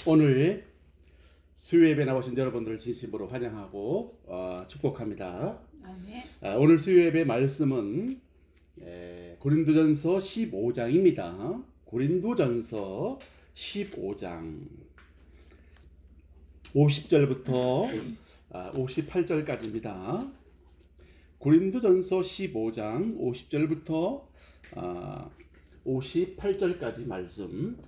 오늘 수요예배 나오신 여러분들을 진심으로 환영하고 축복합니다. 아멘. 오늘 수요예배 말씀은 고린도전서 15장입니다. 고린도전서 15장 50절부터 58절까지입니다. 고린도전서 15장 50절부터 58절까지 말씀.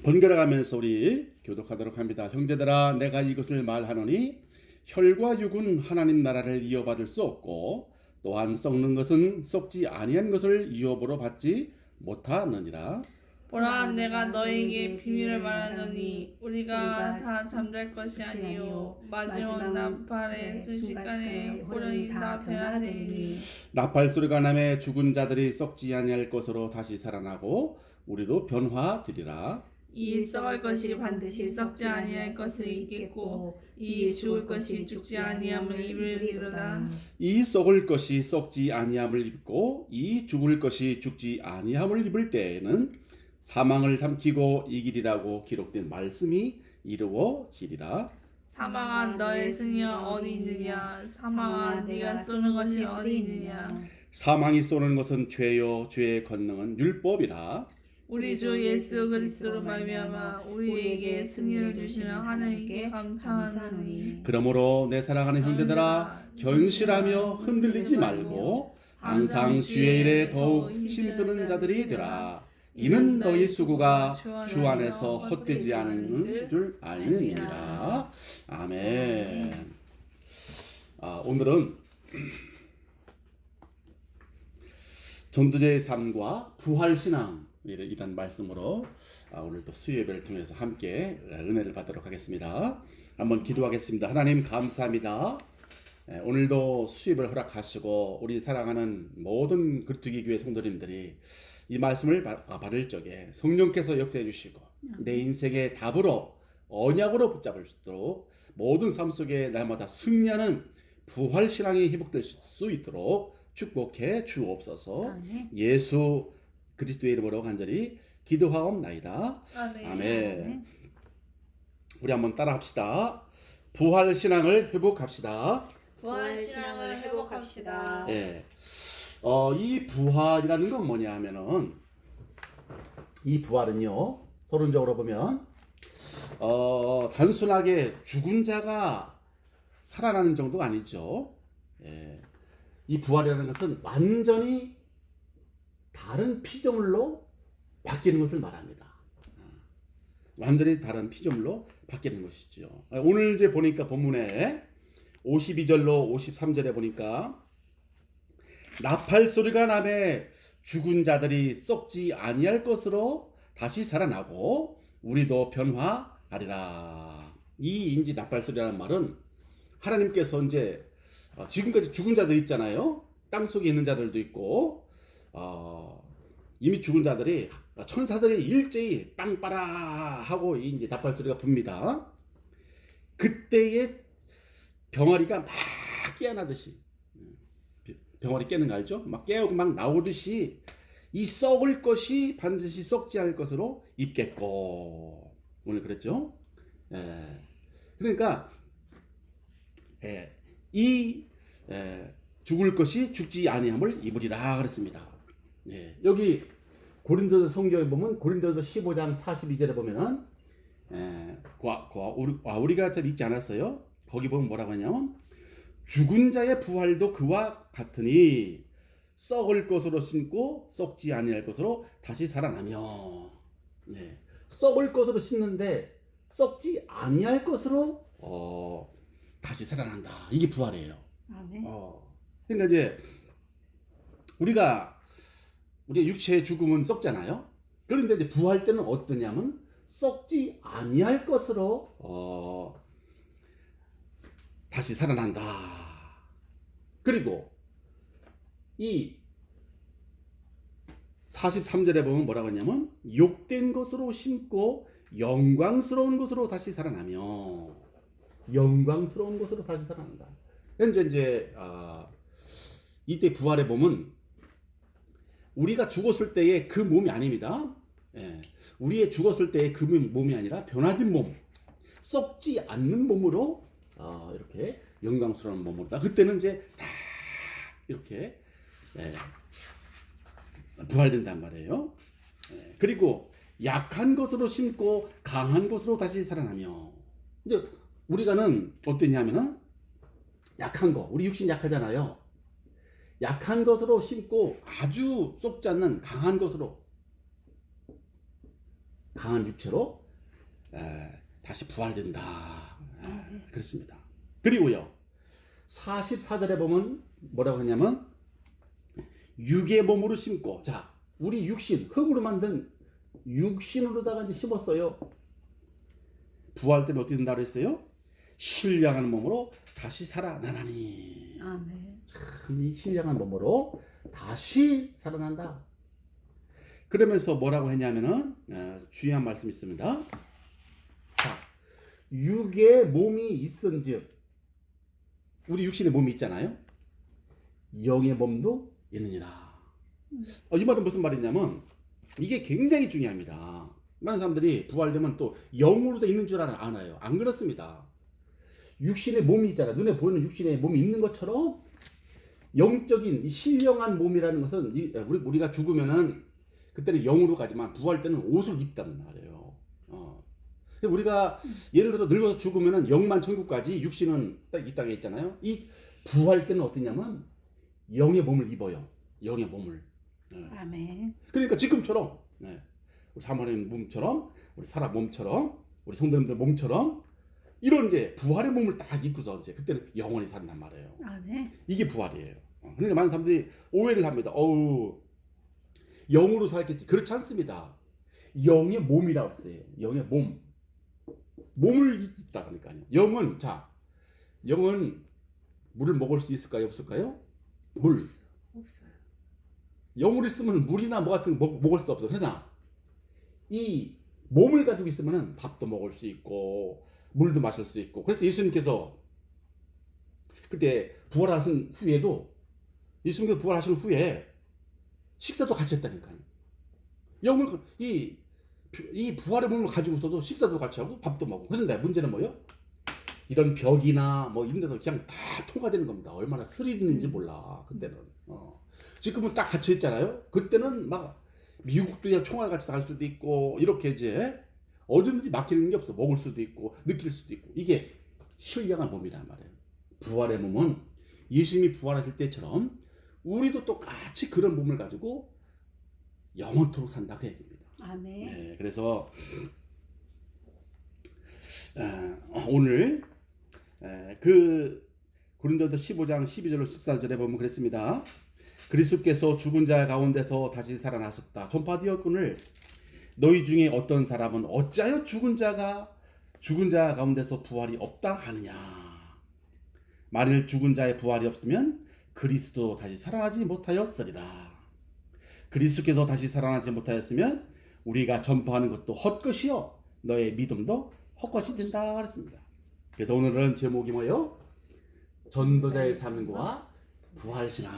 번갈아 가면서 우리 교독하도록 합니다. 형제들아, 내가 이것을 말하노니 혈과 육은 하나님 나라를 이어받을 수 없고 또한 썩는 것은 썩지 아니한 것을 이어보러 받지 못하느니라. 보라, 내가 너에게 비밀을 말하노니 우리가 다 잠잘 것이 아니요 마지막 나팔의 순식간에 호련히 다 변화되리니 나팔 소리가 나매 죽은 자들이 썩지 아니할 것으로 다시 살아나고 우리도 변화되리라. 이 썩을 것이 반드시 썩지 아니할 것을 입겠고 이 죽을 것이 죽지 아니함을 입으리로다. 이 썩을 것이 썩지 아니함을 입고 이 죽을 것이 죽지 아니함을 입을 때에는 사망을 삼키고 이기리라고 기록된 말씀이 이루어지리라. 사망아, 너의 승리가 어디 있느냐? 사망아, 네가 쏘는 것이 어디 있느냐? 사망이 쏘는 것은 죄요 죄의 권능은 율법이라. 우리 주 예수 그리스도로 말미암아 우리에게 승리를 주시는 하나님께 감사하노니. 그러므로 내 사랑하는 형제들아, 견실하며 흔들리지 말고 항상 주의 일에 더욱 힘쓰는 자들이 되라. 이는 너희 수고가 주 안에서 헛되지 않는 줄 알느니라. 아멘. 오늘은 전도자의 삶과 부활신앙이라는 말씀으로 오늘도 수요예배를 통해서 함께 은혜를 받도록 하겠습니다. 한번 기도하겠습니다. 하나님 감사합니다. 오늘도 수요예배를 허락하시고 우리 사랑하는 모든 그리스도교 교회 성도님들이 이 말씀을 받을 적에 성령께서 역사해 주시고 내 인생의 답으로 언약으로 붙잡을 수 있도록 모든 삶 속에 날마다 승리하는 부활신앙이 회복될 수 있도록 축복해 주옵소서. 예수 그리스도의 이름으로 간절히 기도하옵나이다. 아멘. 우리 한번 따라 합시다. 부활신앙을 회복합시다. 부활신앙을 회복합시다. 예. 이 부활이라는 건 뭐냐 하면은 이 부활은요, 서론적으로 보면 단순하게 죽은 자가 살아나는 정도가 아니죠. 예. 이 부활이라는 것은 완전히 다른 피조물로 바뀌는 것을 말합니다. 완전히 다른 피조물로 바뀌는 것이죠. 오늘 이제 보니까 본문에 52절로 53절에 보니까 나팔 소리가 나매 죽은 자들이 썩지 아니할 것으로 다시 살아나고 우리도 변화하리라. 이 인지 나팔 소리라는 말은 하나님께서 이제 지금까지 죽은 자들 있잖아요. 땅 속에 있는 자들도 있고 이미 죽은 자들이 천사들이 일제히 빵빠라 하고 이제 나팔 소리가 붑니다. 그때에 병아리가 막 깨어나듯이, 병아리 깨는 거 알죠? 막 깨어고 막 나오듯이 이 썩을 것이 반드시 썩지 않을 것으로 입겠고, 오늘 그랬죠? 그러니까 죽을 것이 죽지 아니함을 입으리라 그랬습니다. 여기 고린도서 성경에 보면 고린도서 15장 42절에 보면은 우리가 잘 읽지 않았어요. 거기 보면 뭐라고 하냐면 죽은 자의 부활도 그와 같으니 썩을 것으로 심고 썩지 아니할 것으로 다시 살아나며. 썩을 것으로 심는데 썩지 아니할 것으로 다시 살아난다. 이게 부활이에요. 아멘. 그러니까 이제 우리가 육체의 죽음은 썩잖아요. 그런데 이제 부활 때는 어떠냐면 썩지 아니할 것으로 다시 살아난다. 그리고 이 43절에 보면 뭐라고 하냐면 욕된 것으로 심고 영광스러운 것으로 다시 살아나며, 영광스러운 것으로 다시 살아난다. 이제 이때 부활에 보면 우리가 죽었을 때의 그 몸이 아닙니다. 예, 우리의 죽었을 때의 그 몸이 아니라 변화된 몸, 썩지 않는 몸으로 이렇게 영광스러운 몸으로 그때는 이제 다 이렇게 예, 부활된단 말이에요. 예, 그리고 약한 것으로 심고 강한 것으로 다시 살아나며 이제 우리가는 어땠냐면은 약한 거, 우리 육신 약하잖아요. 약한 것으로 심고 아주 썩지 않는 강한 것으로 강한 육체로 다시 부활된다. 그렇습니다. 그리고요 44절에 보면 뭐라고 하냐면 육의 몸으로 심고 자 우리 육신 흙으로 만든 육신으로다가 이제 심었어요. 부활 때는 어떻게 된다고 했어요? 신령한 몸으로 다시 살아나나니. 아멘. 참 이 신령한 몸으로 다시 살아난다. 그러면서 뭐라고 했냐면은 중요한 말씀이 있습니다. 자, 육의 몸이 있은즉 우리 육신의 몸이 있잖아요. 영의 몸도 있느니라. 이 말은 무슨 말이냐면 이게 굉장히 중요합니다. 많은 사람들이 부활되면 또 영으로 돼 있는 줄 아나요? 안 그렇습니다. 육신의 몸이 있잖아요. 눈에 보이는 육신의 몸이 있는 것처럼 영적인 이 신령한 몸이라는 것은 우리가 죽으면은 그때는 영으로 가지만 부활 때는 옷을 입단 말이에요. 우리가 예를 들어 늙어서 죽으면은 영만 천국까지 육신은 딱 이 땅에 있잖아요. 이 부활 때는 어떠냐면 영의 몸을 입어요. 영의 몸을. 아멘. 그러니까 지금처럼 우리 사모님 몸처럼 우리 사람 몸처럼 우리 성도님들 몸처럼 이런 이제 부활의 몸을 딱 입고서 이제 그때는 영원히 산단 말이에요. 아멘. 이게 부활이에요. 그러니까 많은 사람들이 오해를 합니다. 영으로 살겠지. 그렇지 않습니다. 영의 몸이라고 했어요. 영의 몸. 몸을 입다 그러니까요. 영은 물을 먹을 수 있을까요? 없을까요? 물. 없어요. 영으로 있으면 물이나 뭐 같은 거 먹을 수 없어. 그러나 이 몸을 가지고 있으면 밥도 먹을 수 있고 물도 마실 수 있고. 그래서 예수님께서 그때 부활하신 후에도 예수님께서 부활하신 후에 식사도 같이 했다니까요. 영을 이 부활의 몸을 가지고서도 식사도 같이 하고 밥도 먹고. 그런데 문제는 뭐요? 이런 벽이나 뭐 이런 데서 그냥 다 통과되는 겁니다. 얼마나 스릴 있는지 몰라 그때는. 지금은 딱 같이 했잖아요. 그때는 막 미국도 그냥 총알 같이 갈 수도 있고 이렇게 이제 어디든지 막히는 게 없어. 먹을 수도 있고 느낄 수도 있고. 이게 신령한 몸이란 말이에요. 부활의 몸은 예수님이 부활하실 때처럼 우리도 똑같이 그런 몸을 가지고 영원토록 산다 그 얘기입니다. 아멘. 네, 그래서 오늘 그 고린도서 15장 12절로 14절에 보면 그랬습니다. 그리스도께서 죽은 자 가운데서 다시 살아나셨다 전파되었거늘 너희 중에 어떤 사람은 어찌하여 죽은 자 가운데서 부활이 없다 하느냐. 만일 죽은 자의 부활이 없으면 그리스도 다시 살아나지 못하였으리라. 그리스도께서 다시 살아나지 못하였으면 우리가 전파하는 것도 헛것이요 너의 믿음도 헛것이 된다 그랬습니다. 그래서 오늘은 제목이 뭐예요? 전도자의 삶과 부활신앙.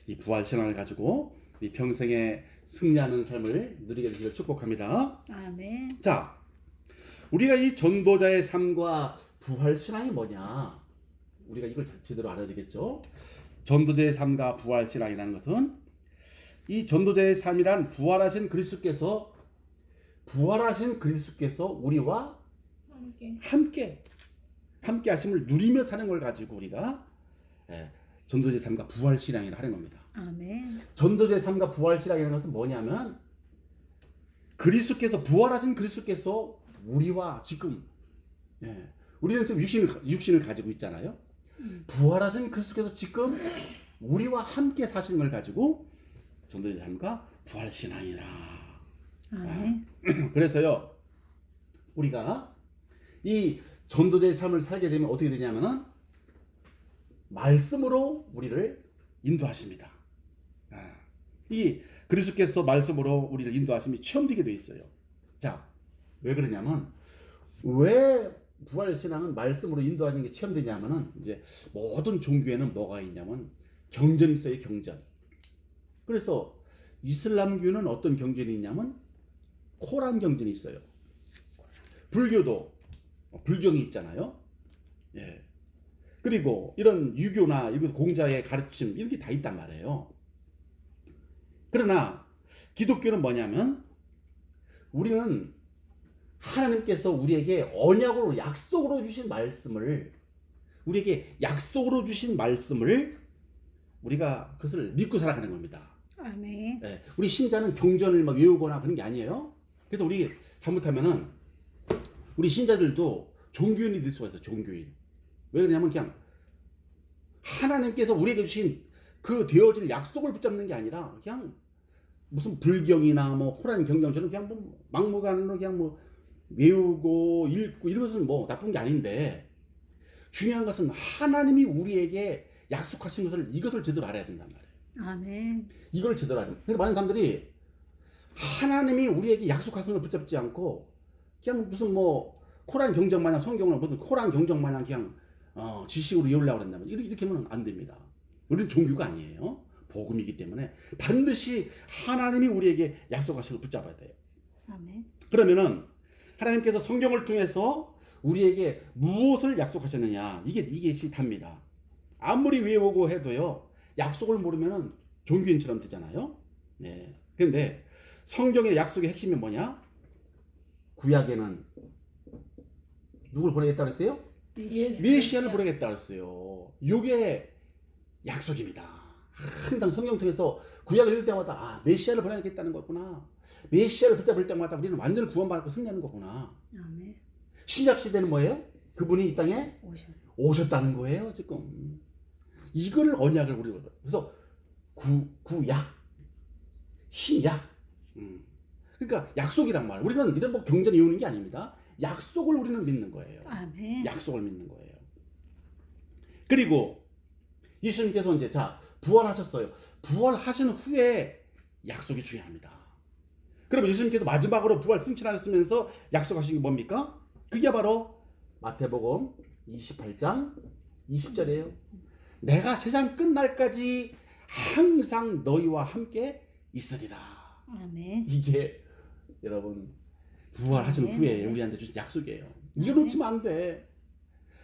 이 부활신앙을 가지고 이 평생에 승리하는 삶을 누리게 되기를 축복합니다. 아멘. 자, 우리가 이 전도자의 삶과 부활신앙이 뭐냐? 우리가 이걸 제대로 알아야 되겠죠? 전도자의 삶과 부활신앙이라는 것은 이 전도자의 삶이란 부활하신 그리스도께서 우리와 함께 하심을 누리며 사는 걸 가지고 우리가 전도자의 삶과 부활신앙이라 하는 겁니다. 아멘. 전도자의 삶과 부활신앙이라는 것은 뭐냐면 부활하신 그리스도께서 우리와 지금 우리는 지금 육신을 가지고 있잖아요. 부활하신 그리스도께서 지금 우리와 함께 사시는 걸 가지고 전도자의 삶과 부활신앙이다. 아멘. 그래서요 우리가 이 전도자의 삶을 살게 되면 어떻게 되냐면은 말씀으로 우리를 인도하십니다. 이 그리스도께서 말씀으로 우리를 인도하심이 체험되게 되어 있어요. 자, 왜 그러냐면 왜 부활신앙은 말씀으로 인도하는 게 체험되냐면은 이제 모든 종교에는 뭐가 있냐면 경전이 있어요. 경전. 그래서 이슬람교는 어떤 경전이 있냐면 코란 경전이 있어요. 불교도 불경이 있잖아요. 예. 그리고 이런 유교나 이런 공자의 가르침 이런 게 다 있단 말이에요. 그러나 기독교는 뭐냐면 우리는 하나님께서 우리에게 언약으로 약속으로 주신 말씀을 우리에게 약속으로 주신 말씀을 우리가 그것을 믿고 살아가는 겁니다. 아멘. 예, 우리 신자는 경전을 막 외우거나 그런 게 아니에요. 그래서 우리 잘못하면은 우리 신자들도 종교인이 될 수가 있어요. 종교인. 왜 그러냐면 그냥 하나님께서 우리에게 주신 그 되어질 약속을 붙잡는 게 아니라 그냥 무슨 불경이나 뭐 코란 경전처럼 그냥 뭐 막무가내로 그냥 뭐 외우고 읽고 이런 것은 뭐 나쁜 게 아닌데 중요한 것은 하나님이 우리에게 약속하신 것을 이것을 제대로 알아야 된단 말이에요. 아멘. 이걸 제대로 알아야 돼요. 그러니까 많은 사람들이 하나님이 우리에게 약속하신 것을 붙잡지 않고 그냥 무슨 뭐 코란 경전 마냥 성경을 무슨 코란 경전 마냥 그냥 지식으로 외우려고 한다면 이렇게 하면 안 됩니다. 우리는 종교가 아니에요. 복음이기 때문에 반드시 하나님이 우리에게 약속하신 걸 붙잡아야 돼요. 아멘. 그러면은 하나님께서 성경을 통해서 우리에게 무엇을 약속하셨느냐 이게 답니다. 아무리 외우고 해도요 약속을 모르면은 종교인처럼 되잖아요. 네. 그런데 성경의 약속의 핵심이 뭐냐? 구약에는 누굴 보내겠다 그랬어요? 메시아를 보내겠다 그랬어요. 이게 약속입니다. 항상 성경 통해서 구약을 읽을 때마다 아 메시아를 보내겠다는 거구나. 메시아를 붙잡을 때마다 우리는 완전히 구원받고 승리하는 거구나. 아멘. 신약 시대는 뭐예요? 그분이 이 땅에 오셔. 오셨다는 거예요 지금. 이거를 언약을 우리가 그래서 구약 신약 그러니까 약속이란 말. 우리는 이런 뭐 경전 외우는 게 아닙니다. 약속을 우리는 믿는 거예요. 아멘. 약속을 믿는 거예요. 그리고 예수님께서 이제 자 부활하셨어요. 부활하신 후에 약속이 중요합니다. 그럼 예수님께서 마지막으로 부활 승천하셨으면서 약속하신 게 뭡니까? 그게 바로 마태복음 28장 20절이에요. 내가 세상 끝날까지 항상 너희와 함께 있으리라. 아멘. 이게 여러분 부활하신 아멘. 후에 우리한테 주신 약속이에요. 이거 놓치면 안 돼.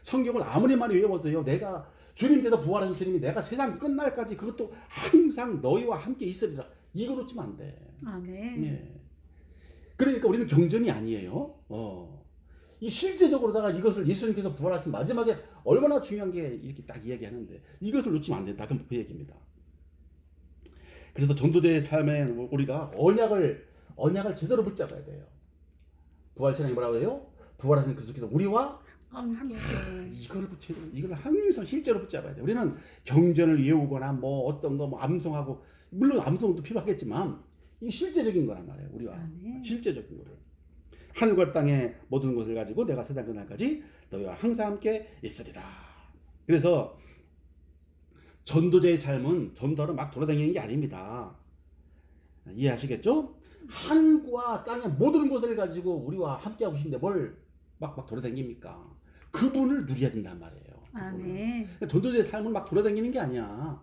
성경을 아무리 많이 외워도요. 내가 주님께서 부활하신 주님이 내가 세상 끝날까지 그것도 항상 너희와 함께 있으리라. 이거 놓치면 안 돼. 아멘. 예. 그러니까 우리는 경전이 아니에요. 이 실제적으로다가 이것을 예수님께서 부활하신 마지막에 얼마나 중요한 게 이렇게 딱 이야기하는데 이것을 놓치면 안 된다. 그 얘기입니다. 그래서 전도자의 삶에 우리가 언약을 제대로 붙잡아야 돼요. 부활신앙이 뭐라고 해요? 부활하신 그리스도께서 우리와 함께. 이걸 항상 실제로 붙잡아야 돼요. 우리는 경전을 외우거나 뭐 어떤 거 뭐 암송하고 물론 암송도 필요하겠지만 이 실제적인 거란 말이에요. 우리와 아멘. 실제적인 거를 하늘과 땅의 모든 것을 가지고 내가 세상 끝날까지 너희와 항상 함께 있으리라. 그래서 전도자의 삶은 전도하러 막 돌아다니는 게 아닙니다. 이해하시겠죠? 하늘과 땅의 모든 것을 가지고 우리와 함께하고 계신데 뭘 막 돌아다닙니까? 그분을 누려야 된단 말이에요. 아멘. 그러니까 전도자의 삶은 막 돌아다니는 게 아니야.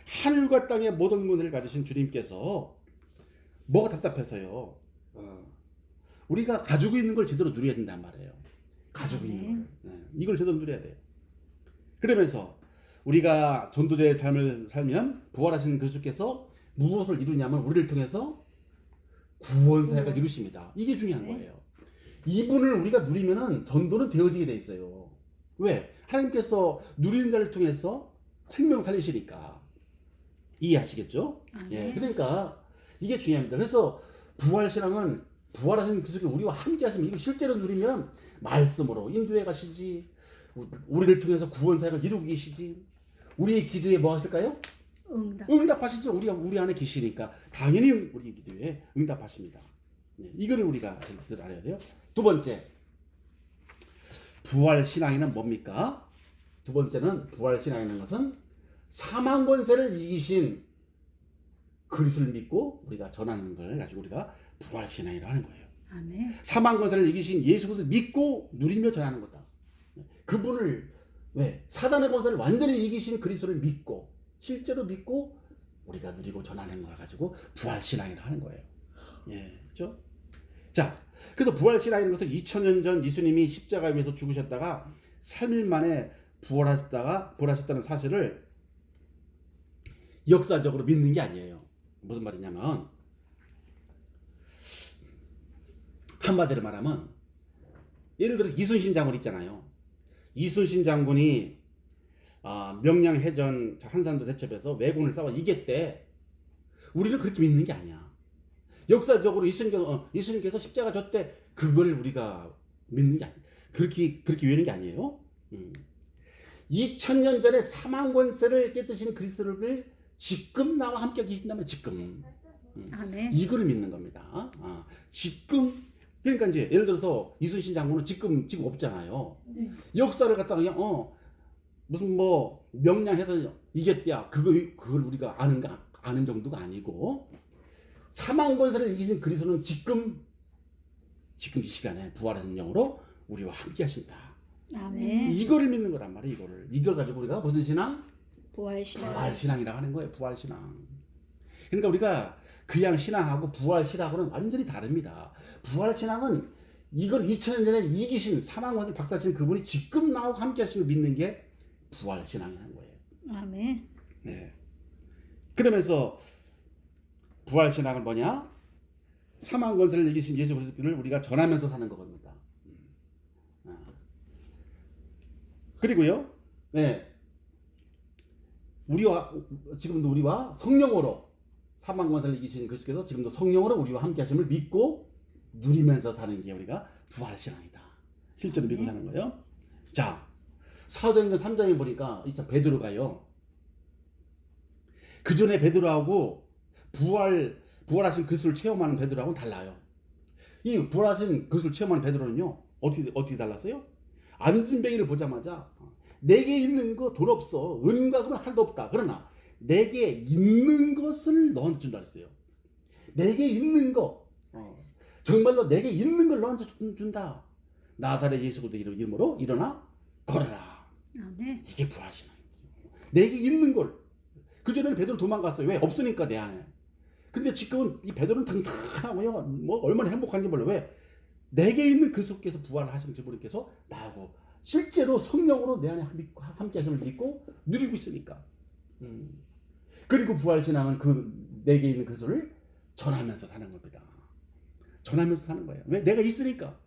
하늘과 땅의 모든 것을 가지신 주님께서 뭐가 답답해서요? 우리가 가지고 있는 걸 제대로 누려야 된단 말이에요. 가지고 있는 걸. 이걸 제대로 누려야 돼요. 그러면서 우리가 전도자의 삶을 살면 부활하신 그리스도께서 무엇을 이루냐면 우리를 통해서 구원사역을 이루십니다. 이게 중요한 거예요. 이분을 우리가 누리면은 전도는 되어지게 돼 있어요. 왜? 하나님께서 누리는 자를 통해서 생명 살리시니까. 이해하시겠죠? 예, 그러니까 이게 중요합니다. 그래서 부활신앙은 부활하신 그리스도께서 우리와 함께 하시면 이거 실제로 누리면 말씀으로 인도해 가시지 우리를 통해서 구원사역을 이루고 계시지 우리의 기도에 뭐 하실까요? 응답하시죠. 우리 안에 계시니까 당연히 우리 기도에 응답하십니다. 네, 이거를 우리가 잘 알아야 돼요. 두 번째, 부활신앙에는 뭡니까? 두 번째는 부활신앙이라는 것은 사망 권세를 이기신 그리스도를 믿고 우리가 전하는 걸 가지고 우리가 부활신앙이라고 하는 거예요. 아멘. 사망 권세를 이기신 예수 그리스도를 믿고 누리며 전하는 거다. 그분을 왜 사단의 권세를 완전히 이기신 그리스도를 믿고 실제로 믿고 우리가 누리고 전하는 걸 가지고 부활신앙이라 하는 거예요. 예, 그렇죠? 자, 그래서 부활신앙이라는 것은 2000년 전 예수님이 십자가 위에서 죽으셨다가 3일 만에 부활하셨다는 사실을 역사적으로 믿는 게 아니에요. 무슨 말이냐면 한마디로 말하면 예를 들어 이순신 장군 있잖아요. 이순신 장군이 명량해전 한산도 대첩에서 왜군을 싸워 이겼대. 우리는 그렇게 믿는 게 아니야. 역사적으로 이순신께서 십자가 졌대. 그걸 우리가 믿는 게 아니야. 그렇게 위하는 게 아니에요. 2000년 전에 사망권세를 깨뜨신 그리스도를 지금 나와 함께 계신다면 지금 아멘. 이거를 믿는 겁니다. 지금 그러니까 이제 예를 들어서 이순신 장군은 지금 없잖아요. 네. 역사를 갖다가 그냥 무슨 뭐 명량해서 이겼대야. 그걸 우리가 아는 정도가 아니고 사망 권세를 이기신 그리스도는 지금 이 시간에 부활하신 영으로 우리와 함께 하신다. 아멘. 이거를 믿는 거란 말이에요. 이걸 가지고 우리가 무슨 신앙? 부활신앙. 부활신앙이라고 하는 거예요. 부활신앙. 그러니까 우리가 그냥 신앙하고 부활신앙하고는 완전히 다릅니다. 부활신앙은 이걸 2000년 전에 이기신 사망권을 박살친 그분이 지금 나하고 함께 하시는 걸 믿는 게 부활신앙이라는 거예요. 아멘. 네. 그러면서 부활신앙은 뭐냐? 사망권세를 이기신 예수 그리스도를 우리가 전하면서 사는 겁니다. 그리고요, 네. 지금도 우리와 성령으로 사망권세를 이기신 그리스도께서 지금도 성령으로 우리와 함께 하심을 믿고 누리면서 사는 게 우리가 부활신앙이다. 실제로 믿고 사는 거예요. 자, 사도행전 3장에 보니까 이참 베드로가요. 그 전에 베드로하고 부활하신 그리스도를 체험하는 베드로하고는 달라요. 이 부활하신 그리스도를 체험하는 베드로는요, 어떻게 달랐어요? 안진뱅이를 보자마자 내게 있는 거 돈 없어. 은과 금은 하나도 없다. 그러나 내게 있는 것을 너한테 준다 그랬어요. 내게 있는 거. 정말로 내게 있는 걸 너한테 준다. 나사렛 예수 그리스도 이름으로 일어나 걸어라. 아멘. 이게 부활신앙이에요. 내게 있는 걸. 그전에는 베드로 도망갔어요. 왜? 없으니까 내 안에. 근데 지금은 이 베드로는 당당하고요. 뭐 얼마나 행복한지 몰라. 왜? 내게 있는 그리스도께서 부활하신 그분께서 나하고 실제로 성령으로 내 안에 함께 하심을 믿고 누리고 있으니까. 그리고 부활신앙은 그 내게 있는 그리스도를 전하면서 사는 겁니다. 전하면서 사는 거예요. 왜? 내가 있으니까.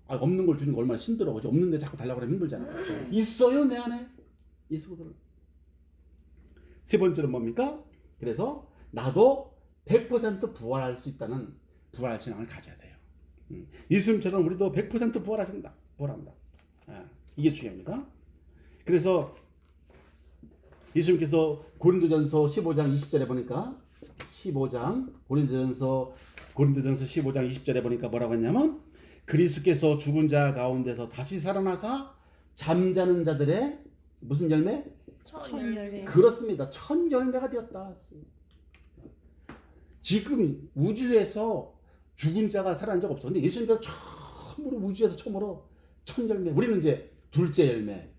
없는 걸 주는 거 얼마나 힘들어. 그죠? 없는데 자꾸 달라고 하면 힘들잖아. 있어요, 내 안에. 예수들. 세 번째는 뭡니까? 그래서 나도 100% 부활할 수 있다는 부활신앙을 가져야 돼요. 예수님처럼 우리도 100% 부활한다. 이게 중요합니다. 그래서 예수님께서 고린도전서 15장 20절에 보니까 고린도전서 15장 20절에 보니까 뭐라고 했냐면 그리스도께서 죽은 자 가운데서 다시 살아나사 잠자는 자들의 무슨 열매? 천열매. 그렇습니다. 천열매가 되었다. 지금 우주에서 죽은 자가 살아난 적 없어. 근데 예수님께서 우주에서 처음으로 천열매. 우리는 이제 둘째 열매,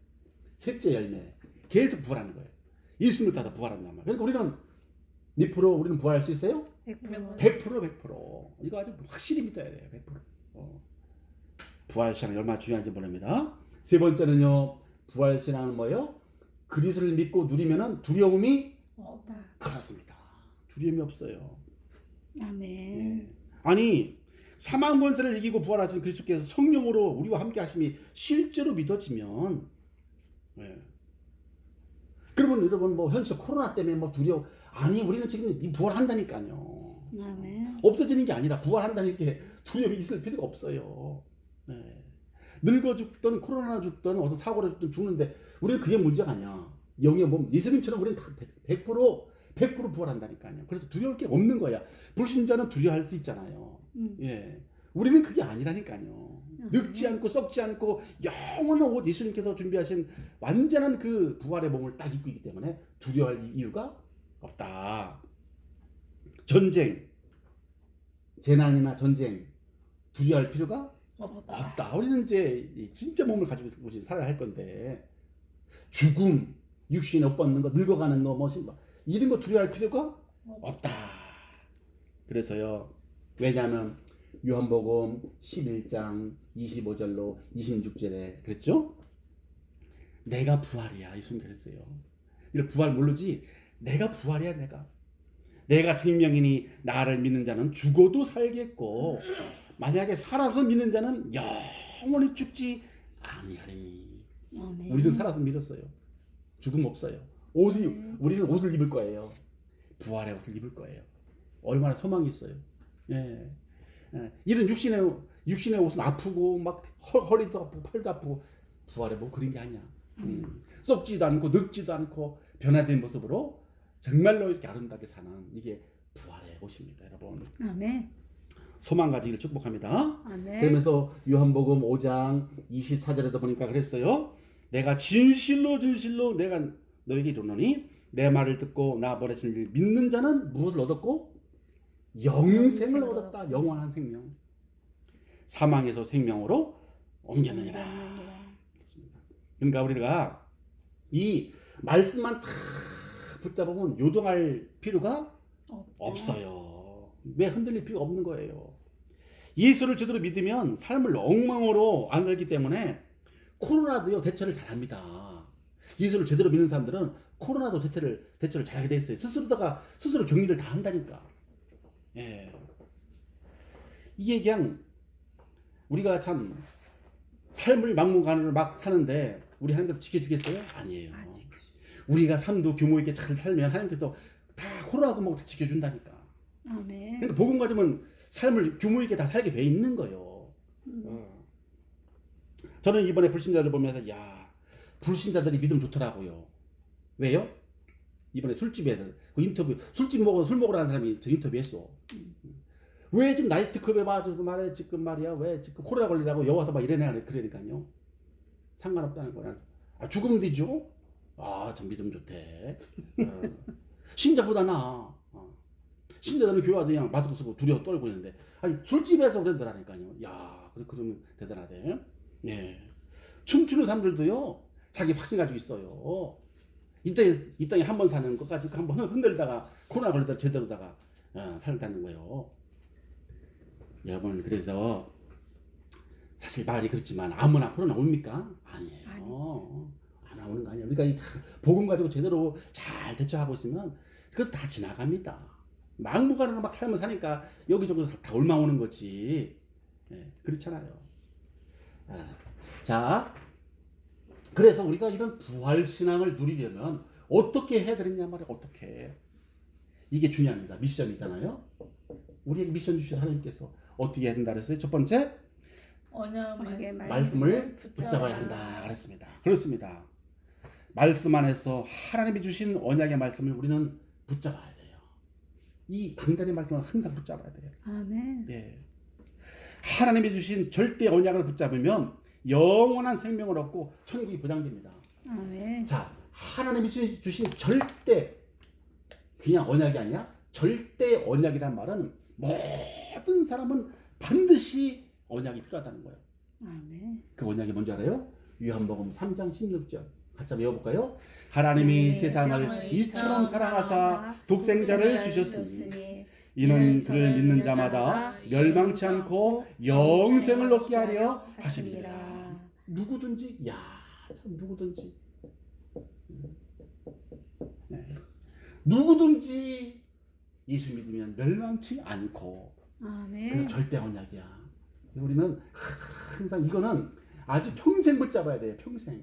셋째 열매 계속 부활하는 거예요. 예수님을 따라 부활한단 말이에요. 그러니까 우리는 몇 프로 우리는 부활할 수 있어요? 100%. 100%. 이거 아주 확실히 믿어야 돼요. 100%. 부활신앙이 얼마나 중요한지 모릅니다. 세 번째는요. 부활신앙은 뭐예요? 그리스도를 믿고 누리면은 두려움이 없다. 그렇습니다. 두려움이 없어요. 아멘. 예. 아니 사망 권세를 이기고 부활하신 그리스도께서 성령으로 우리와 함께 하심이 실제로 믿어지면 그러면 여러분 뭐 현실 코로나 때문에 뭐 두려워 아니 우리는 지금 이 부활한다니까요. 아멘. 없어지는 게 아니라 부활한다는 게 두려움이 있을 필요가 없어요. 늙어 죽든 코로나 죽든 어서 사고로 죽든 죽는데 우리는 그게 문제가 아니야. 영의 몸 예수님처럼 우리는 다 100% 부활한다니까요. 그래서 두려울 게 없는 거야. 불신자는 두려워할 수 있잖아요. 예, 우리는 그게 아니라니까요. 늙지 않고 썩지 않고 영원한 옷 예수님께서 준비하신 완전한 그 부활의 몸을 딱 입고 있기 때문에 두려워할 이유가 없다. 전쟁, 재난이나 전쟁 두려워할 필요가 없다. 우리는 이제 진짜 몸을 가지고 살아야 할 건데 죽음, 육신에 못 받는 거, 늙어가는 거, 이런 거 두려워할 필요가 없다. 그래서요. 왜냐하면 요한복음 11장 25절로 26절에 그랬죠? 내가 부활이야. 예수님 그랬어요. 이걸 부활 모르지? 내가 부활이야. 내가 생명이니 나를 믿는 자는 죽어도 살겠고 만약에 살아서 믿는 자는 영원히 죽지 아니하리니. 아멘. 우리는 살아서 믿었어요. 죽음 없어요. 우리는 옷을 입을 거예요. 부활의 옷을 입을 거예요. 얼마나 소망이 있어요. 예. 이런 육신의 옷은 아프고 막 허리도 아프고 팔도 아프고 부활의 뭐 그런 게 아니야. 썩지도 않고 늙지도 않고 변화된 모습으로 정말로 이렇게 아름답게 사는 이게 부활의 옷입니다, 여러분. 아멘. 소망 가지기를 축복합니다. 아멘. 그러면서 요한복음 5장 24절에도 보니까 그랬어요. 내가 진실로 내가 너에게 이르노니 내 말을 듣고 나 보내신 이를 믿는 자는 무엇을 얻었고 영생을 얻었다. 영원한 생명. 사망에서 생명으로 옮겼느니라. 그렇습니다. 그러니까 우리가 이 말씀만 다 붙잡으면 요동할 필요가 없어요. 왜 흔들릴 필요가 없는 거예요. 예수를 제대로 믿으면 삶을 엉망으로 안 살기 때문에 코로나도요 대처를 잘합니다. 예수를 제대로 믿는 사람들은 코로나도 대처를 잘하게 돼 있어요. 스스로 격리를 다 한다니까. 예. 이게 그냥 우리가 참 삶을 막무가내로 막 사는데 우리 하나님께서 지켜주겠어요? 아니에요. 우리가 삶도 규모 있게 잘 살면 하나님께서 다 코로나도 뭐 다 지켜준다니까. 아멘. 그러니까 복음 가지면 삶을 규모 있게 다 살게 돼 있는 거예요. 저는 이번에 불신자들 보면서 불신자들이 믿음 좋더라고요. 왜요? 이번에 술집에서 그 인터뷰 술 먹으러 가는 사람이 저 인터뷰했어. 왜 지금 나이트클럽에 와줘서 말해 지금 말이야 왜 지금 코로나 걸리라고 여와서 막 이래내 그러니까요. 상관없다는 거야. 죽으면 되죠. 저 믿음 좋대. 신자보다 나아. 신자들은 교회 와서 그냥 마스크 쓰고 두려워 떨고 있는데 술집에서 그러더라니까요. 그러면 대단하대. 예. 춤추는 사람들도요 자기 확신 가지고 있어요. 이 땅에 한 번 사는 것까지 한 번 흔들다가 코로나 걸리다가 제대로다가 살다는 거예요. 여러분 그래서 사실 말이 그렇지만 아무나 코로나 옵니까? 아니에요. 안 오는 거 아니에요. 그러니까 복음 가지고 제대로 잘 대처하고 있으면 그것도 다 지나갑니다. 막무가내로 막 삶을 사니까 여기저기 다 올망 오는 거지. 그렇잖아요. 자, 그래서 우리가 이런 부활 신앙을 누리려면 어떻게 해야 되느냐 말이야. 어떻게. 이게 중요합니다. 미션이잖아요. 우리에게 미션 주신 하나님께서 어떻게 해야 된다 그랬어요? 첫 번째, 말씀을 붙잡아야 한다 그랬습니다. 그렇습니다. 말씀 안에서 하나님이 주신 언약의 말씀을 우리는 붙잡아야 돼요. 이 강단의 말씀을 항상 붙잡아야 돼요. 아멘. 예. 하나님이 주신 절대 언약을 붙잡으면 영원한 생명을 얻고 천국이 보장됩니다. 아멘. 자, 하나님이 주신 절대 그냥 언약이 아니야. 절대 언약이란 말은 모든 사람은 반드시 언약이 필요하다는 거예요. 아멘. 그 언약이 뭔지 알아요? 요한복음 3장 16절 같이 한번 외워볼까요? 하나님이 세상을 이처럼 사랑하사 독생자를 주셨으니 이는 그를 믿는 자마다 멸망치 않고 영생을 얻게 하려 하심이라. 누구든지 참 누구든지 누구든지 예수 믿으면 멸망치 않고 아멘. 그 절대 언약이야. 우리는 항상 이거는 아주 평생 붙잡아야 돼요. 평생.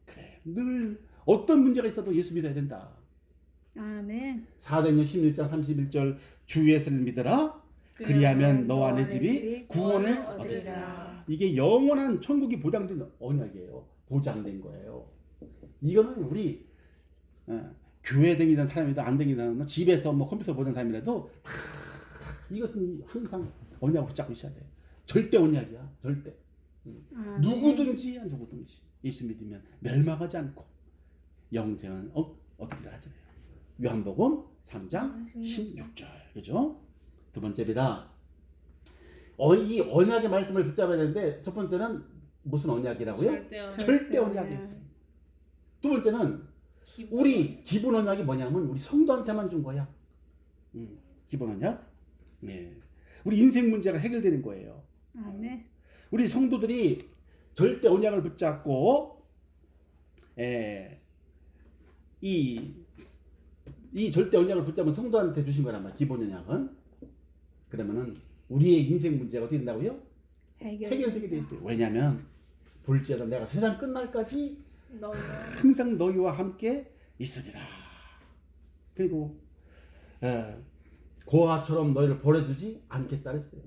그래. 늘 어떤 문제가 있어도 예수 믿어야 된다. 아멘. 사도행전 16장 31절 주 예수를 믿어라. 그리하면 너와 내 집이 구원을 얻으리라. 이게 영원한 천국이 보장된 언약이에요. 보장된 거예요. 이거는 우리 교회 다니던 사람이든 안 다니던 집에서 뭐 컴퓨터 보던 사람이라도 이것은 항상 언약을 붙잡고 있어야 돼요. 절대 언약이야. 절대. 누구든지 예수 믿으면 멸망하지 않고 영생은 얻으리라 하잖아요. 요한복음 3장 16절. 그죠? 두 번째입니다. 이 언약의 말씀을 붙잡아야 되는데 첫 번째는 무슨 언약이라고요? 절대 언약이 있어요. 두 번째는 우리 기본 언약이 뭐냐면 우리 성도한테만 준 거야. 기본 언약. 네. 우리 인생 문제가 해결되는 거예요. 아멘. 우리 성도들이 절대 언약을 붙잡고 이 절대 언약을 붙잡은 성도한테 주신 거란 말이야. 기본 언약은. 그러면은 우리의 인생 문제가 어떻게 된다고요? 해결되게 돼 있어요. 왜냐하면 볼지어다 내가 세상 끝날까지 항상 너희와 함께 있으리라. 그리고 고아처럼 너희를 버려두지 않겠다 그랬어요.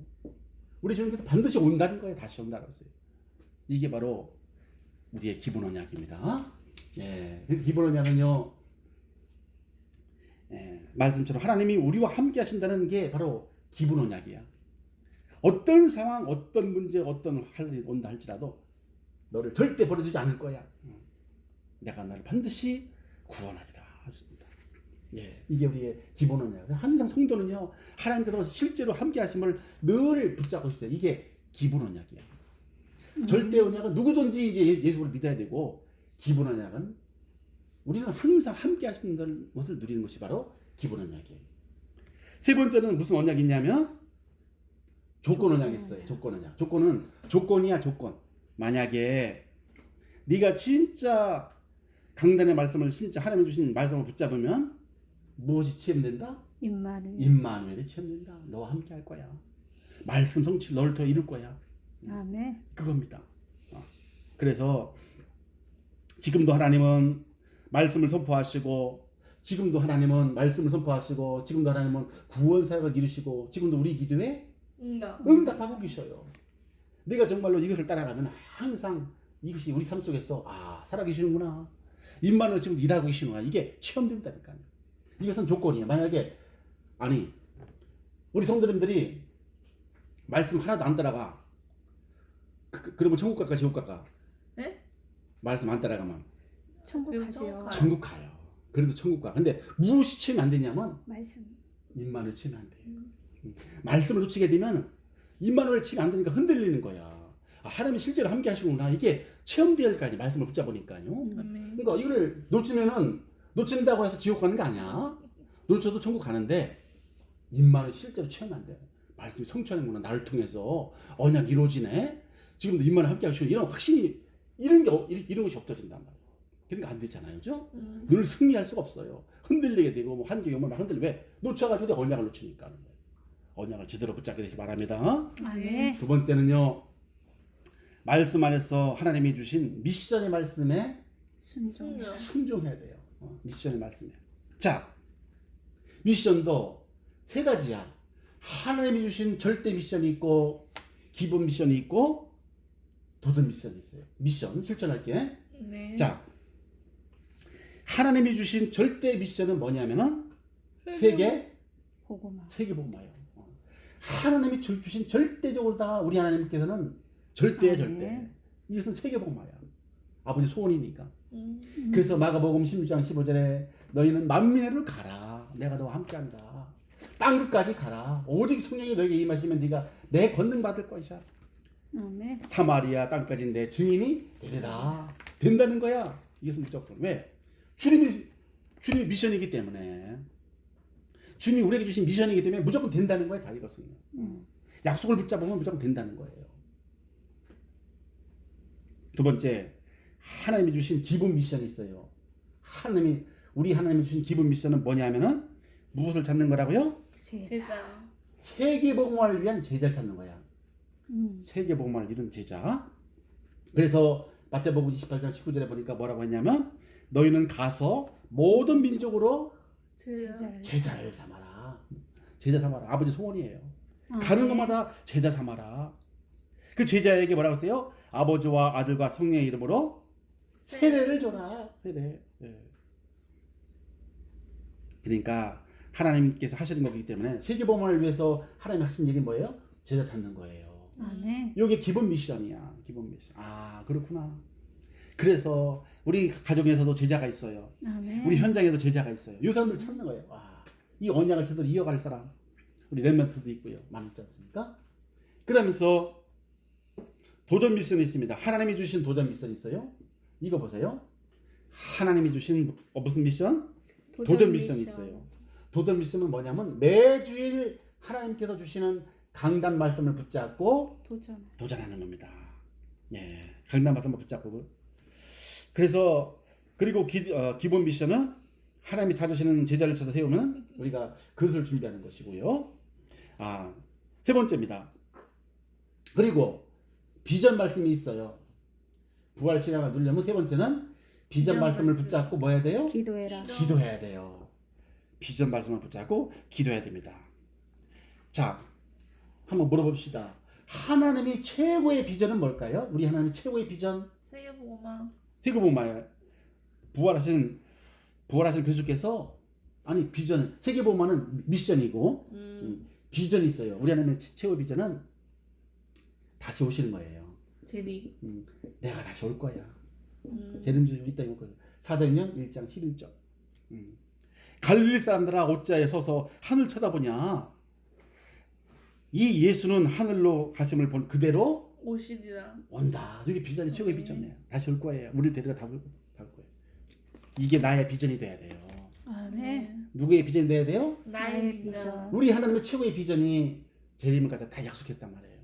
우리 주님께서 반드시 온다는 거예요. 다시 온다고 했어요. 이게 바로 우리의 기본 언약입니다. 기본 언약은요, 말씀처럼 하나님이 우리와 함께 하신다는 게 바로 기본 언약이야. 어떤 상황, 어떤 문제, 어떤 할일이 온다 할지라도 너를 절대 버려두지 않을 거야. 내가 너를 반드시 구원하리라 하십니다. 이게 우리의 기본 언약. 항상 성도는요, 하나님께서 실제로 함께 하심을 늘 붙잡고 있어요. 이게 기본 언약이야. 절대 언약은 누구든지 이제 예수를 믿어야 되고, 기본 언약은 우리는 항상 함께 하시는 것을 누리는 것이 바로 기본 언약이에요. 세 번째는 무슨 언약이 있냐면 조건 언약이 있어요. 조건 언약. 조건은 조건이야, 조건. 만약에 네가 진짜 강단의 말씀을 진짜 하나님 주신 말씀을 붙잡으면 무엇이 체험된다? 임마누엘이 체험된다. 너와 함께 할 거야. 말씀 성취를 너를 통해 이룰 거야. 아멘. 그겁니다. 그래서 지금도 하나님은 말씀을 선포하시고, 지금도 하나님은 말씀을 선포하시고, 지금도 하나님은 구원 사역을 이루시고, 지금도 우리 기도에 응답하고 계셔요. 내가 정말로 이것을 따라가면 항상 이것이 우리 삶 속에서 살아계시는구나. 임마누엘 지금 일하고 계시는구나. 이게 체험된다니까요. 이것은 조건이에요. 만약에 우리 성도님들이 말씀 하나도 안 따라가. 그러면 천국 갈까 지옥 갈까? 네? 말씀 안 따라가면 천국 가지요. 천국 가요. 그래도 천국 가. 근데 무엇이 체험이 안 되냐면 말씀. 임마누엘 체험이 안 돼요. 말씀을 놓치게 되면 임마누엘 체험이 안 되니까 흔들리는 거야. 하나님이 실제로 함께 하시구나. 이게 체험될 거 아니에요. 말씀을 붙잡으니까요. 그러니까 이걸 놓친다고 해서 지옥 가는 게 아니야. 놓쳐도 천국 가는데 임마누엘 실제로 체험 안 돼. 말씀이 성취하는구나. 나를 통해서 언약 이루어지네. 지금도 임마누엘 함께 하시는 이런 확신이 이런 것이 없어진단 말이에요. 그러니까 안 되잖아요, 그죠? 늘 승리할 수가 없어요. 흔들리게 되고 뭐 한계 경험을 흔들리 왜 놓쳐가지고 언약을 놓치니까 언약을 제대로 붙잡게 되시 바랍니다. 아멘. 두 번째는요, 말씀 안에서 하나님이 주신 미션의 말씀에 순종해야 돼요. 미션의 말씀에. 자, 미션도 세 가지야. 하나님이 주신 절대 미션이 있고, 기본 미션이 있고, 도전 미션이 있어요. 미션 실천할게. 네. 자, 하나님이 주신 절대 미션은 뭐냐면은 세계 복음화요. 하나님이 주신 절대적으로 다 우리 하나님께서는 절대야 절대. 이것은 세계 복음화야. 아버지 소원이니까. 그래서 마가복음 16장 15절에 너희는 만민으로 가라. 내가 너와 함께한다. 땅 끝까지 가라. 오직 성령이 너에게 임하시면 네가 내 권능 받을 것이야. 아멘. 사마리아 땅까지 내 증인이 되리라. 된다는 거야. 이것은 무조건. 왜? 주님이 미션이기 때문에. 주님이 우리에게 주신 미션이기 때문에 무조건 된다는 거예요. 다 이것은. 약속을 붙잡으면 무조건 된다는 거예요. 두 번째, 하나님이 주신 기본 미션이 있어요. 우리 하나님이 주신 기본 미션은 뭐냐면은 무엇을 찾는 거라고요? 제자. 세계복음화를 위한 제자를 찾는 거야. 세계복음화를 이룬 제자. 그래서 마태복음 28장 19절에 보니까 뭐라고 했냐면 너희는 가서 모든 민족으로 제자를 삼아라. 제자 삼아라. 아버지 소원이에요. 가는 곳마다 제자 삼아라. 그 제자에게 뭐라고 했어요? 아버지와 아들과 성령의 이름으로 세례를 줘라. 세례. 그러니까 하나님께서 하시는 거기 때문에 세계복음화를 위해서 하나님이 하신 일이 뭐예요? 제자 찾는 거예요. 아멘. 이게 기본 미션이야. 기본 미션. 그렇구나. 그래서 우리 가정에서도 제자가 있어요. 아멘. 우리 현장에도 제자가 있어요. 이 사람들 찾는 거예요. 이 언약을 제대로 이어갈 사람. 우리 렘넌트도 있고요. 많이 있지 않습니까? 그러면서 도전 미션이 있습니다. 하나님이 주신 도전 미션이 있어요. 이거 보세요. 하나님이 주신 무슨 미션? 도전 미션이 있어요. 도전 미션은 뭐냐면 매주일 하나님께서 주시는 강단 말씀을 붙잡고 도전하는 겁니다. 예, 강단 말씀을 붙잡고. 그래서 그리고 기본 미션은 하나님이 찾으시는 제자를 찾아 세우면 우리가 그것을 준비하는 것이고요. 세 번째입니다. 그리고 비전 말씀이 있어요. 부활 신앙을 누리려면 세 번째는 비전 말씀을 붙잡고 뭐 해야 돼요? 기도해야 돼요. 비전 말씀을 붙잡고 기도해야 됩니다. 자, 한번 물어봅시다. 하나님이 최고의 비전은 뭘까요? 우리 하나님의 최고의 비전? 세계복음화. 부활하신 그리스도께서 비전, 세계복음화는 미션이고 비전이 있어요. 우리 하나님의 최고의 비전은 다시 오시는 거예요. 내가 다시 올 거야. 재림주에 이 땅에 올 거야. 사도행전 1장 11절. 갈릴리 사람들아 어찌하여 서서 하늘 쳐다보냐. 이 예수는 하늘로 가심을 본 그대로 오시리라. 온다. 이게 비전이 최고의 비전이에요. 다시 올 거예요. 우리를 데려가 다 올 거예요. 이게 나의 비전이 돼야 돼요. 아멘. 누구의 비전이 돼야 돼요? 나의 비전. 우리 하나님의 최고의 비전이 재림을 갖다 다 약속했단 말이에요.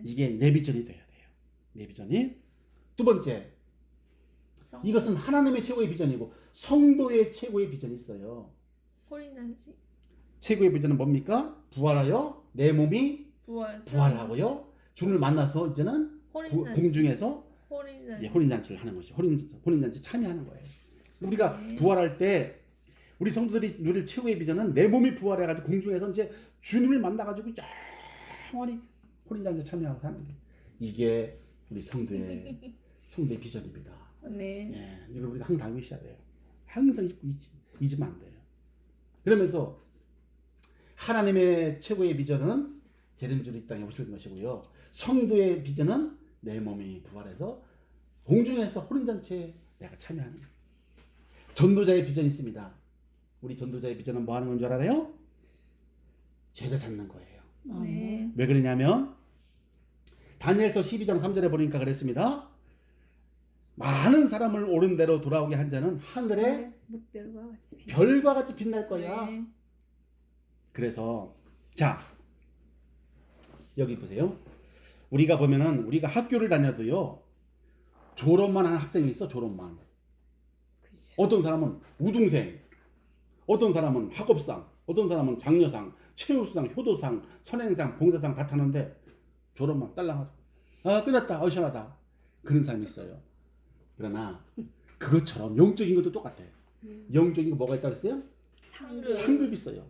이게 내 비전이 돼야 돼요. 내 비전이. 두 번째, 이것은 하나님의 최고의 비전이고 성도의 최고의 비전이 있어요. 홀인잔치. 최고의 비전은 뭡니까? 부활하여 내 몸이 부활하고요. 주를 만나서 이제는 공중에서 혼인잔치를 하는 것이 혼인잔치 참여하는 거예요. 우리가 부활할 때 우리 성도들이 누릴 최고의 비전은 내 몸이 부활해가지고 공중에서 이제 주님을 만나가지고 영원히 혼인잔치 참여하고 사는 게 이게 우리 성도의 비전입니다. 예, 이걸 우리가 항상 알고 있어야 돼요. 항상 잊으면 안 돼요. 그러면서 하나님의 최고의 비전은 재림주로 이 땅에 오실 것이고요. 성도의 비전은 내 몸이 부활해서 공중에서 혼인잔치에 내가 참여하는 거예요. 전도자의 비전이 있습니다. 우리 전도자의 비전은 뭐 하는 건 줄 알아요? 제자 찾는 거예요. 왜 그러냐면 다니엘서 12장 3절에 보니까 그랬습니다. 많은 사람을 옳은 대로 돌아오게 한 자는 하늘에 별과 같이 빛날 거야. 그래서 자 여기 보세요. 우리가 보면은 우리가 학교를 다녀도요 졸업만 하는 학생이 있어. 졸업만. 어떤 사람은 우등생, 어떤 사람은 학업상, 어떤 사람은 장려상, 최우수상, 효도상, 선행상, 봉사상 다 타는데 졸업만 딸랑하죠. 끝났다. 시원하다. 그런 사람이 있어요. 그러나 그것처럼 영적인 것도 똑같아요. 영적인 거 뭐가 있다고 했어요? 상급이 있어요.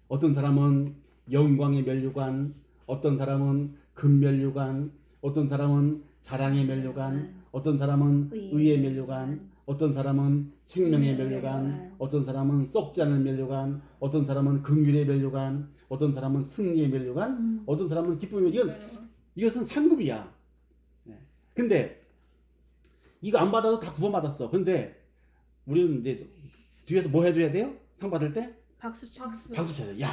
어떤 사람은 영광의 면류관, 어떤 사람은 금면류관, 어떤 사람은 자랑의 면류관, 어떤 사람은 의의 면류관, 어떤 사람은 생명의 면류관, 어떤 사람은 썩지 않은 면류관, 어떤 사람은 긍휼의 면류관, 어떤 사람은 승리의 면류관, 어떤 사람은 기쁨의 면류관. 이것은 상급이야. 근데 이거 안 받아도 다 구원받았어. 근데 우리는 이제 뒤에서 뭐 해줘야 돼요? 상 받을 때? 박수 쳐야 돼. 야,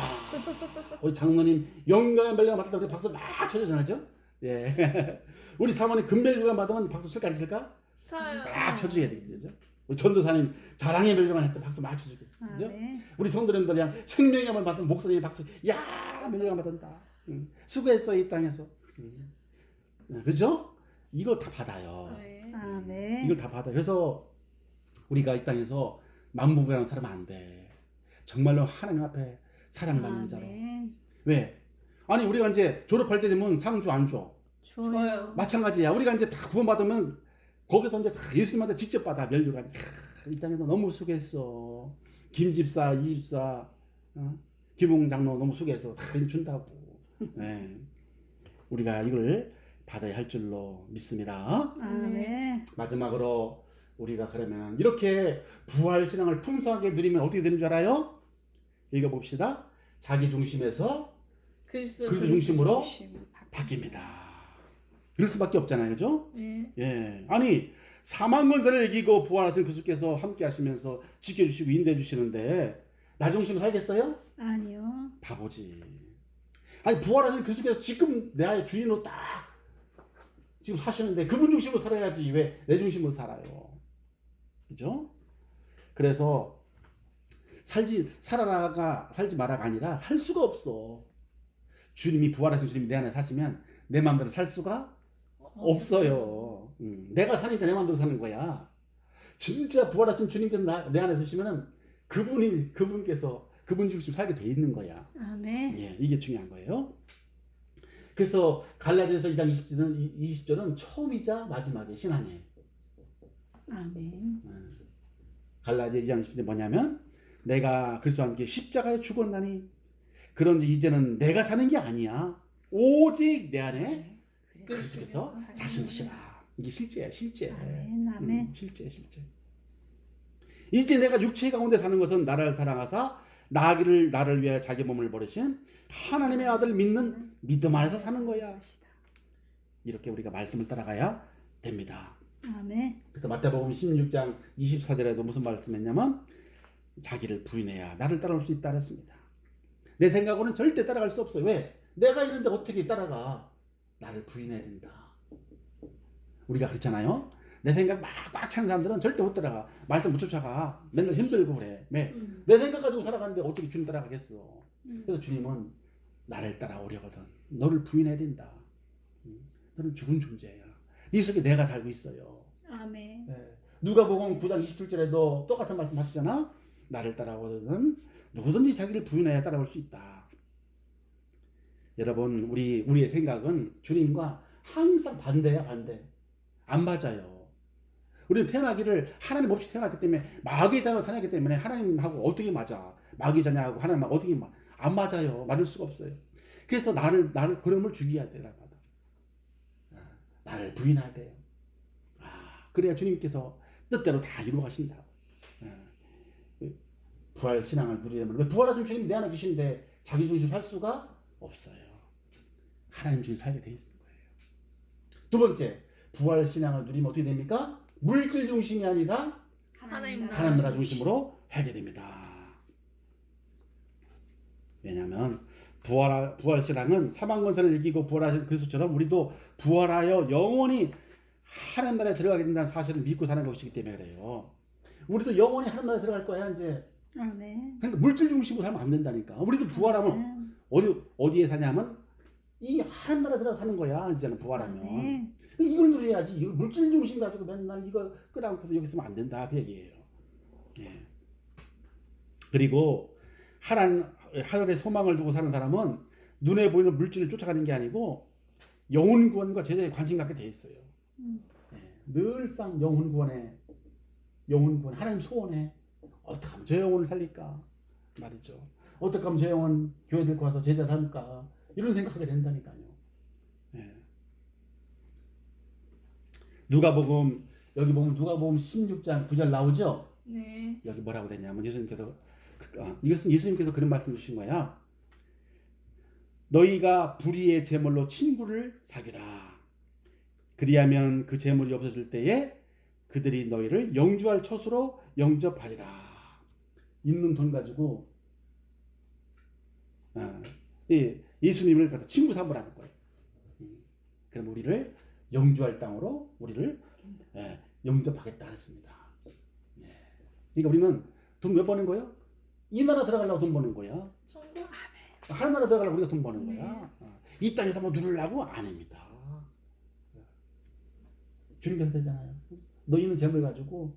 우리 장로님 영광의 멜류관 받을 때 우리 박수 막 쳐주잖아요. 예. 우리 사모님 금멜류관 받으면 박수 칠까 안 칠까? 막 쳐줘야 되겠죠. 우리 전도사님 자랑의 멜류관 할 때 박수 막 쳐주고, 그죠? 우리 성도님들 그냥 생명의 한번 받으면 목사님이 박수, 야, 멜류관 받는다. 수고했어 이 땅에서. 그죠? 이걸 다 받아요. 아멘. 이걸 다 받아. 그래서 우리가 이 땅에서 만복이라는 사람은 안 돼. 정말로 하나님 앞에 사랑받는 자로. 왜? 아니 우리가 이제 졸업할 때 되면 상 줘 안 줘? 줘요. 마찬가지야. 우리가 이제 다 구원받으면 거기서 이제 다 예수님한테 직접 받아. 면류관. 이 땅에서 너무 수고했어. 김 집사, 이 집사, 김홍 장로 너무 수고해서 다 준다고. 네. 우리가 이걸 받아야 할 줄로 믿습니다. 아멘. 마지막으로 우리가 그러면 이렇게 부활 신앙을 풍성하게 누리면 어떻게 되는 줄 알아요? 읽어봅시다. 자기 중심에서 그리스도 중심으로 바뀝니다. 그럴 수밖에 없잖아요, 그죠? 예. 아니 4만 권세를 이기고 부활하신 그리스도께서 함께 하시면서 지켜주시고 인도해 주시는데 나 중심으로 살겠어요? 아니요. 바보지. 아니 부활하신 그리스도께서 지금 내 주인으로 딱 지금 사시는데 그분 중심으로 살아야지 왜 내 중심으로 살아요? 그죠? 그래서 살지 마라가 아니라 살 수가 없어. 주님이 부활하신 주님이 내 안에 사시면 내 마음대로 살 수가 없어요. 내가 사니까 내 마음대로 사는 거야. 진짜 부활하신 주님께서 내 안에 사시면은 그분께서 그분 중심 살게 돼 있는 거야. 아멘. 예, 이게 중요한 거예요. 그래서 갈라디아서 2장 20절은 처음이자 마지막의 신앙이에요. 아멘. 갈라디아 2장 20절이 뭐냐면 내가 그리스도와 함께 십자가에 죽었나니 그런지 이제는 내가 사는 게 아니야. 오직 내 안에 그리스도께서 사신 것이라. 이게 실제야, 실제. 아멘. 아멘. 실제. 이제 내가 육체 가운데 사는 것은 나를 사랑하사 나를 위하여 자기 몸을 버리신 하나님의 아들 믿는 믿음 안에서 사는 거야. 이렇게 우리가 말씀을 따라가야 됩니다. 아멘. 그래서 마태복음 16장 24절에도 무슨 말씀했냐면 자기를 부인해야 나를 따라올 수 있다 그랬습니다. 내 생각으로는 절대 따라갈 수 없어요. 왜? 내가 있는데 어떻게 따라가? 나를 부인해야 된다. 우리가 그렇잖아요. 내 생각 막 꽉 찬 사람들은 절대 못 따라가. 말씀 못 쫓아가. 맨날 힘들고 그래. 왜? 내 생각 가지고 살아가는데 어떻게 주님 따라가겠어. 그래서 주님은 나를 따라오려거든. 너를 부인해야 된다. 너는 죽은 존재야. 네 속에 내가 살고 있어요. 아멘. 네. 누가복음 9장 27절에도 똑같은 말씀 하시잖아. 나를 따라오거든 누구든지 자기를 부인해야 따라올 수 있다. 여러분 우리의 생각은 주님과 항상 반대야. 반대. 안 맞아요. 우리는 태어나기를 하나님 없이 태어났기 때문에 마귀의 자녀로 태어났기 때문에 하나님하고 어떻게 맞아. 마귀 자녀하고 하나님하고 어떻게 안 맞아요. 맞을 수가 없어요. 그래서 나를 그럼을 죽여야 돼. 나를 부인해야 돼요. 그래야 주님께서 뜻대로 다 이루어 가신다고. 부활 신앙을 누리려면 왜 부활하신 주님이 내 안에 계신데 자기 중심 살 수가 없어요. 하나님 중심 살게 돼 있는 거예요. 두 번째, 부활 신앙을 누리면 어떻게 됩니까? 물질 중심이 아니라 하나님 나라 중심으로 살게 됩니다. 왜냐하면 부활 신앙은 사망 권세를 이기고 부활하신 그리스도처럼 우리도 부활하여 영원히 하나님 나라에 들어가게 된다는 사실을 믿고 사는 것이기 때문에 그래요. 우리도 영원히 하나님 나라에 들어갈 거야 이제. 아멘. 그러니까 물질 중심으로 살면 안 된다니까. 우리도 부활하면 어디에 사냐면 이 하나님 나라에 들어가 사는 거야. 이제는 부활하면. 아멘. 이걸 누려야지. 이걸 물질 중심 가지고 맨날 이거 끌어안고서 여기 있으면 안 된다 그 얘기예요. 예. 그리고 하늘의 소망을 두고 사는 사람은 눈에 보이는 물질을 쫓아가는 게 아니고 영혼 구원과 제자에 관심 갖게 돼 있어요. 예. 늘상 영혼 구원 하나님 소원해. 어떻게 하면 저 영혼을 살릴까 말이죠. 어떻게 하면 저 영혼 교회 들고 와서 제자 삼을까 이런 생각하게 된다니까요. 예. 여기 보면 누가복음 16장 9절 나오죠. 네. 여기 뭐라고 되냐면 예수님께서 그런 말씀 주신 거야. 너희가 불의의 제물로 친구를 사귀라. 그리하면 그 제물이 없어질 때에 그들이 너희를 영주할 처소로 영접하리라. 있는 돈 가지고 예수님을 갖다 친구 삼으라는 거예요. 그럼 우리를 영주할 땅으로 우리를 영접하겠다 했습니다. 그러니까 우리는 돈 몇 버는 거예요? 이 나라 들어가려고 돈 버는 거야. 천국. 하나님 나라 들어가려고 우리가 돈 버는 거야. 이 땅에서 뭐 누리려고 아닙니다. 주님께서 되잖아요. 너희는 재물 가지고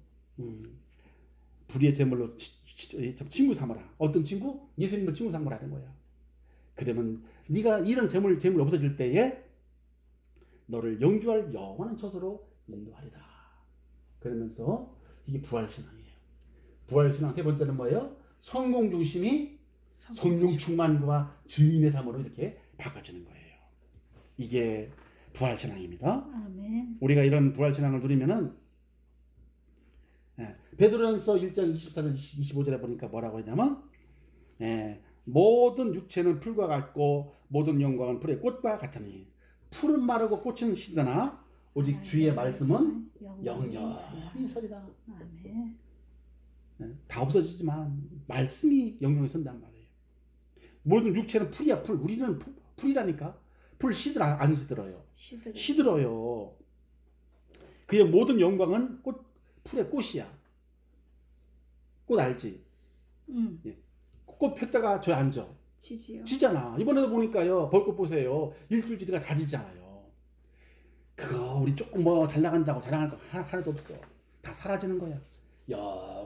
불의의 재물로 친구 삼아라. 어떤 친구? 예수님을 친구 삼으라는 거야. 그러면 네가 이런 재물 없어질 때에 너를 영주할 영원한 처소로 인도하리라. 그러면서 이게 부활신앙이에요. 부활신앙 세 번째는 뭐예요? 성공 중심이 성령 충만과 증인의 삶으로 이렇게 바꿔지는 거예요. 이게 부활신앙입니다. 아멘. 우리가 이런 부활신앙을 누리면은 베드로전서 1장 24절 25절에 보니까 뭐라고 했냐면 모든 육체는 풀과 같고 모든 영광은 풀의 꽃과 같으니 풀은 마르고 꽃은 시드나 오직 주의 말씀은 영영이 서리라. 아멘. 다 없어지지만 말씀이 영영이 선단 말이에요. 모든 육체는 풀이야. 풀. 우리는 풀이라니까. 풀 안 시들어요. 시들어요. 그의 모든 영광은 풀의 꽃이야. 꽃 알지? 응. 꽃 폈다가 저 앉아. 지지요. 지잖아. 이번에도 보니까요. 벌꽃 보세요. 일주일치가 다 지잖아요. 그거 우리 조금 뭐 잘 나간다고 자랑할 거 하나도 없어. 다 사라지는 거야. 영